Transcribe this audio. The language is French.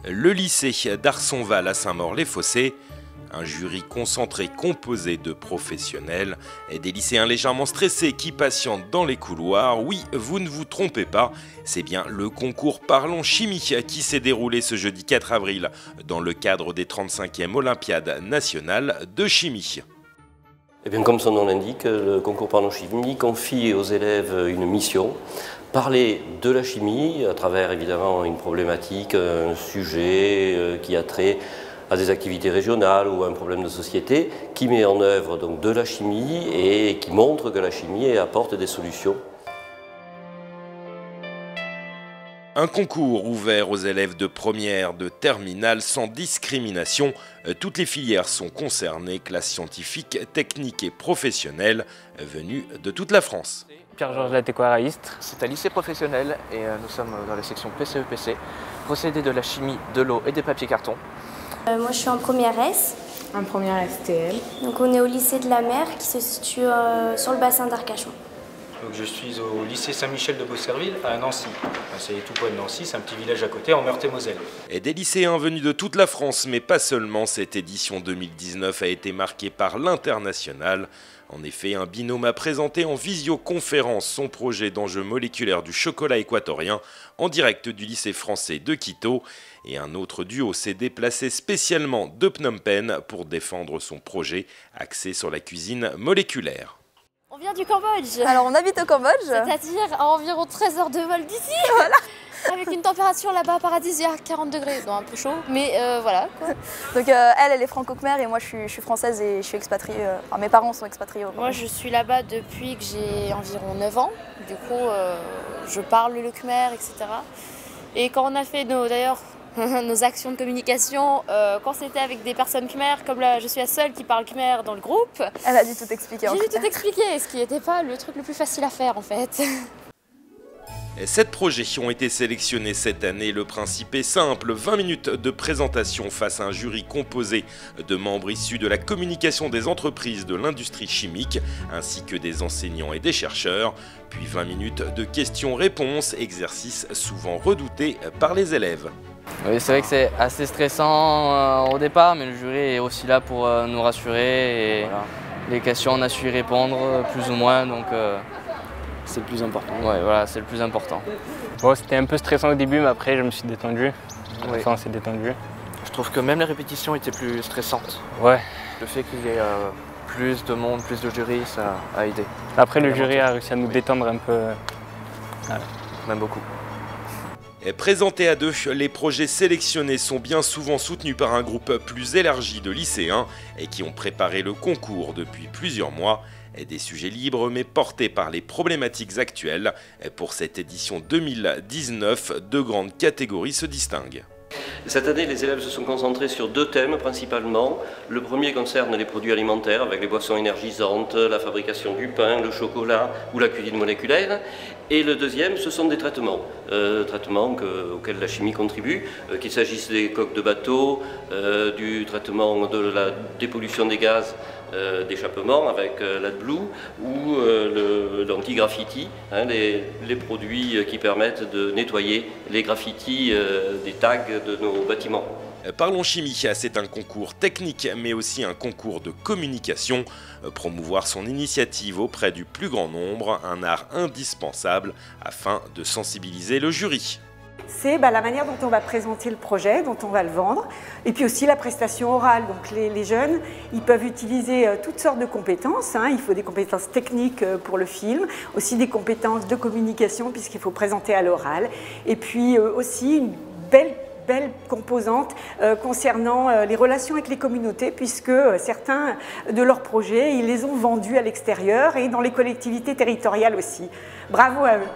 Le lycée d'Arsonval à Saint-Maur-les-Fossés, un jury concentré composé de professionnels et des lycéens légèrement stressés qui patientent dans les couloirs. Oui, vous ne vous trompez pas, c'est bien le concours Parlons Chimie qui s'est déroulé ce jeudi 4 avril dans le cadre des 35e Olympiades nationales de chimie. Eh bien, comme son nom l'indique, le concours Parlons Chimie confie aux élèves une mission, parler de la chimie à travers évidemment une problématique, un sujet qui a trait à des activités régionales ou à un problème de société, qui met en œuvre donc de la chimie et qui montre que la chimie apporte des solutions. Un concours ouvert aux élèves de première, de terminale, sans discrimination. Toutes les filières sont concernées, classes scientifiques, techniques et professionnelles, venues de toute la France. Pierre-Georges Latécoire à Istres. C'est un lycée professionnel et nous sommes dans la section PCE-PC, procédé de la chimie, de l'eau et des papiers cartons. Moi je suis en première S. En première STL. Donc on est au lycée de la Mer qui se situe sur le bassin d'Arcachon. Donc je suis au lycée Saint-Michel de Beaucerville à Nancy. C'est tout près de Nancy, c'est un petit village à côté en Meurthe-et-Moselle. Et des lycéens venus de toute la France, mais pas seulement. Cette édition 2019 a été marquée par l'international. En effet, un binôme a présenté en visioconférence son projet d'enjeu moléculaire du chocolat équatorien en direct du lycée français de Quito. Et un autre duo s'est déplacé spécialement de Phnom Penh pour défendre son projet axé sur la cuisine moléculaire. On vient du Cambodge. Alors on habite au Cambodge. C'est-à-dire à environ 13 heures de vol d'ici. Voilà. Avec une température là-bas paradisiaque, 40 degrés, donc un peu chaud, mais voilà quoi. Donc elle est franco-khmère et moi je suis française et je suis expatriée, enfin mes parents sont expatriés au Cambodge. Moi je suis là-bas depuis que j'ai environ 9 ans, du coup je parle le khmer, etc. Et quand on a fait d'ailleurs nos actions de communication, quand c'était avec des personnes khmer, comme là je suis la seule qui parle khmer dans le groupe. Elle a dû tout expliquer. J'ai dû tout expliquer, ce qui n'était pas le truc le plus facile à faire en fait. 7 projets ont été sélectionnés cette année. Le principe est simple, 20 minutes de présentation face à un jury composé de membres issus de la communication des entreprises de l'industrie chimique, ainsi que des enseignants et des chercheurs, puis 20 minutes de questions-réponses, exercice souvent redouté par les élèves. Oui, c'est vrai que c'est assez stressant au départ, mais le jury est aussi là pour nous rassurer. Et voilà. Les questions, on a su y répondre plus ou moins, donc c'est le plus important. Ouais, voilà, c'est le plus important. Bon, c'était un peu stressant au début, mais après, je me suis détendu. Oui. Enfin, on s'est détendu. Je trouve que même les répétitions étaient plus stressantes. Ouais. Le fait qu'il y ait plus de monde, plus de jury, ça a aidé. Après, le jury a réussi à nous détendre un peu. Voilà. Même beaucoup. Présentés à deux, les projets sélectionnés sont bien souvent soutenus par un groupe plus élargi de lycéens et qui ont préparé le concours depuis plusieurs mois. Des sujets libres mais portés par les problématiques actuelles. Pour cette édition 2019, 2 grandes catégories se distinguent. Cette année, les élèves se sont concentrés sur 2 thèmes principalement. Le premier concerne les produits alimentaires avec les boissons énergisantes, la fabrication du pain, le chocolat ou la cuisine moléculaire. Et le deuxième, ce sont des traitements, auxquels la chimie contribue, qu'il s'agisse des coques de bateaux, du traitement de la dépollution des gaz d'échappement avec l'AdBlue ou l'anti-graffiti, les produits qui permettent de nettoyer les graffitis des tags de nos bâtiments. Parlons Chimie, c'est un concours technique mais aussi un concours de communication. Promouvoir son initiative auprès du plus grand nombre, un art indispensable afin de sensibiliser le jury. C'est la manière dont on va présenter le projet, dont on va le vendre, et puis aussi la prestation orale. Donc les jeunes, ils peuvent utiliser toutes sortes de compétences. Il faut des compétences techniques pour le film, aussi des compétences de communication puisqu'il faut présenter à l'oral, et puis aussi une belle composante concernant les relations avec les communautés, puisque certains de leurs projets, ils les ont vendus à l'extérieur et dans les collectivités territoriales aussi. Bravo à eux.